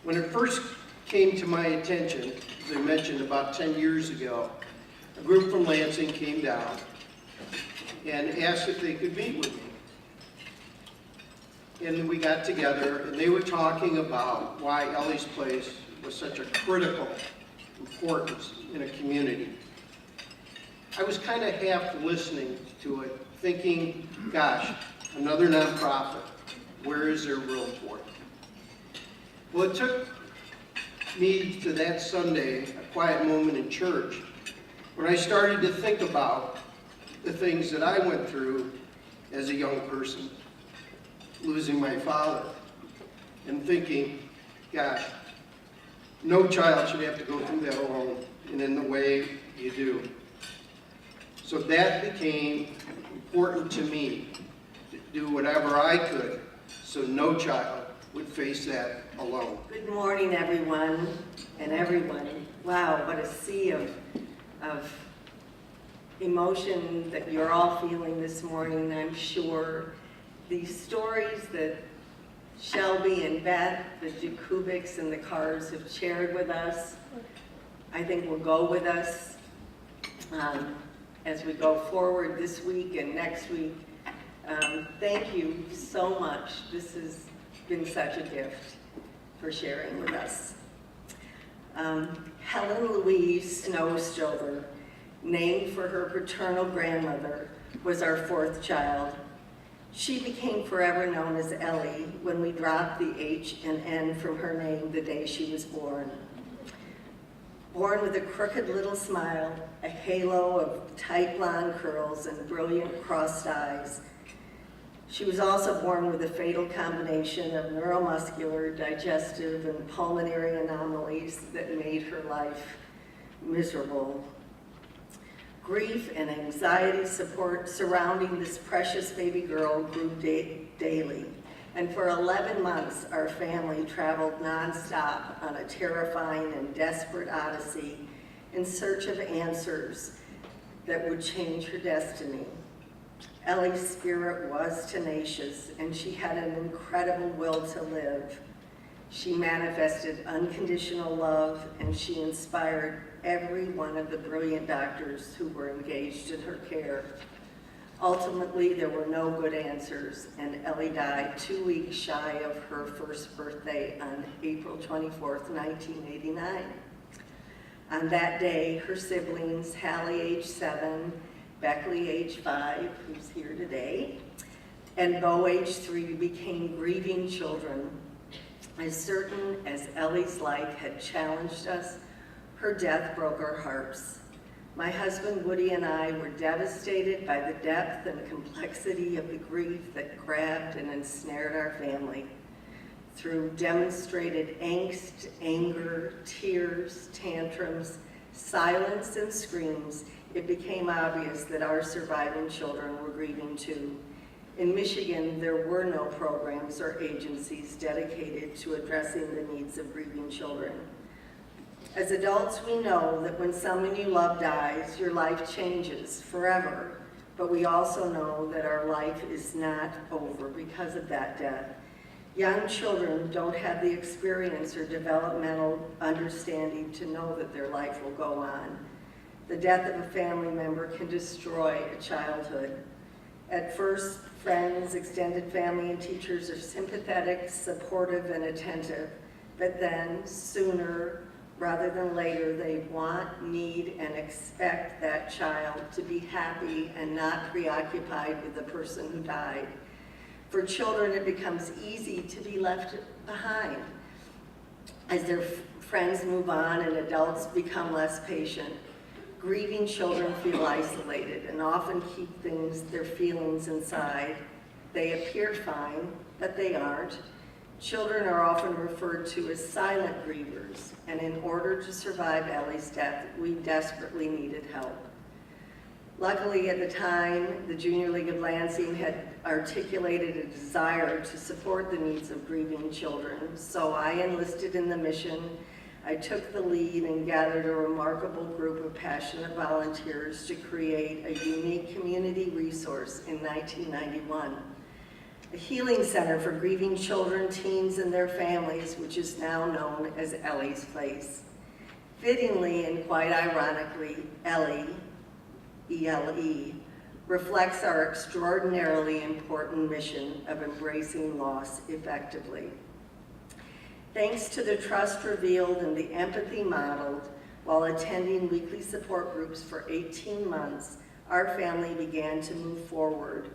When it first came to my attention, as I mentioned about 10 years ago, a group from Lansing came down and asked if they could meet with me. And we got together and they were talking about why Ellie's Place was such a critical importance in a community. I was kind of half listening to it, thinking, gosh, another nonprofit, where is there room for it? Well, it took me to that Sunday, a quiet moment in church, when I started to think about the things that I went through as a young person, losing my father, and thinking, gosh, no child should have to go through that alone, and in the way you do. So that became important to me, to do whatever I could so no child would face that alone. Good morning, everyone and everyone. Wow, what a sea of emotion that you're all feeling this morning, I'm sure. These stories that Shelby and Beth, the Jakubics and the Cars have shared with us, I think will go with us as we go forward this week and next week. Thank you so much. This has been such a gift for sharing with us. Helen Louise Snow Stover, named for her paternal grandmother, was our fourth child. She became forever known as Ellie when we dropped the H and N from her name the day she was born. Born with a crooked little smile, a halo of tight blonde curls, and brilliant crossed eyes, she was also born with a fatal combination of neuromuscular, digestive, and pulmonary anomalies that made her life miserable. Grief and anxiety support surrounding this precious baby girl grew daily. And for 11 months, our family traveled nonstop on a terrifying and desperate odyssey in search of answers that would change her destiny. Ellie's spirit was tenacious, and she had an incredible will to live. She manifested unconditional love, and she inspired every one of the brilliant doctors who were engaged in her care. Ultimately, there were no good answers, and Ellie died 2 weeks shy of her first birthday on April 24th, 1989. On that day, her siblings, Hallie, age 7, Beckley, age 5, who's here today, and Bo, age 3, became grieving children. As certain as Ellie's life had challenged us, her death broke our hearts. My husband Woody and I were devastated by the depth and complexity of the grief that grabbed and ensnared our family. Through demonstrated angst, anger, tears, tantrums, silence, and screams, it became obvious that our surviving children were grieving too. In Michigan, there were no programs or agencies dedicated to addressing the needs of grieving children. As adults, we know that when someone you love dies, your life changes forever. But we also know that our life is not over because of that death. Young children don't have the experience or developmental understanding to know that their life will go on. The death of a family member can destroy a childhood. At first, friends, extended family, and teachers are sympathetic, supportive, and attentive. But then, sooner rather than later, they want, need, and expect that child to be happy and not preoccupied with the person who died. For children, it becomes easy to be left behind. As their friends move on and adults become less patient, grieving children feel isolated and often keep their feelings inside. They appear fine, but they aren't. Children are often referred to as silent grievers, and in order to survive Ellie's death, we desperately needed help. Luckily, at the time, the Junior League of Lansing had articulated a desire to support the needs of grieving children, so I enlisted in the mission. I took the lead and gathered a remarkable group of passionate volunteers to create a unique community resource in 1991. a healing center for grieving children, teens, and their families, which is now known as Ellie's Place. Fittingly and quite ironically, Ellie, E-L-E, reflects our extraordinarily important mission of embracing loss effectively. Thanks to the trust revealed and the empathy modeled while attending weekly support groups for 18 months, our family began to move forward.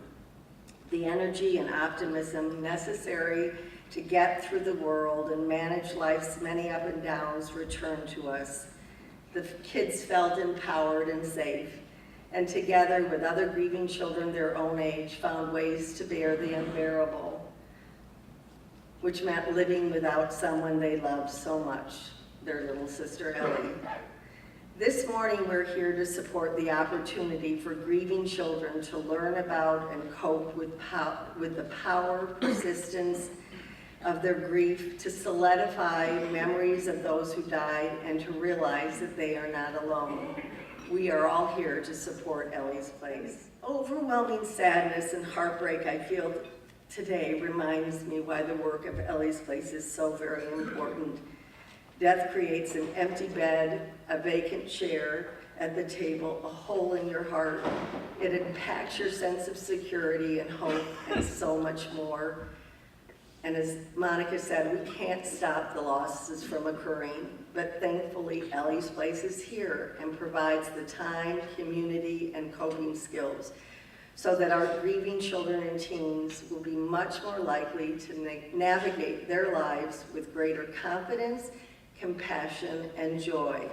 The energy and optimism necessary to get through the world and manage life's many up and downs returned to us. The kids felt empowered and safe, and together with other grieving children their own age, found ways to bear the unbearable, which meant living without someone they loved so much, their little sister Ellie. This morning we're here to support the opportunity for grieving children to learn about and cope with the power, persistence of their grief, to solidify memories of those who died, and to realize that they are not alone. We are all here to support Ellie's Place. Overwhelming sadness and heartbreak I feel today reminds me why the work of Ellie's Place is so very important. Death creates an empty bed, a vacant chair at the table, a hole in your heart. It impacts your sense of security and hope and so much more. And as Monica said, we can't stop the losses from occurring, but thankfully Ellie's Place is here and provides the time, community, and coping skills so that our grieving children and teens will be much more likely to navigate their lives with greater confidence, compassion, and joy.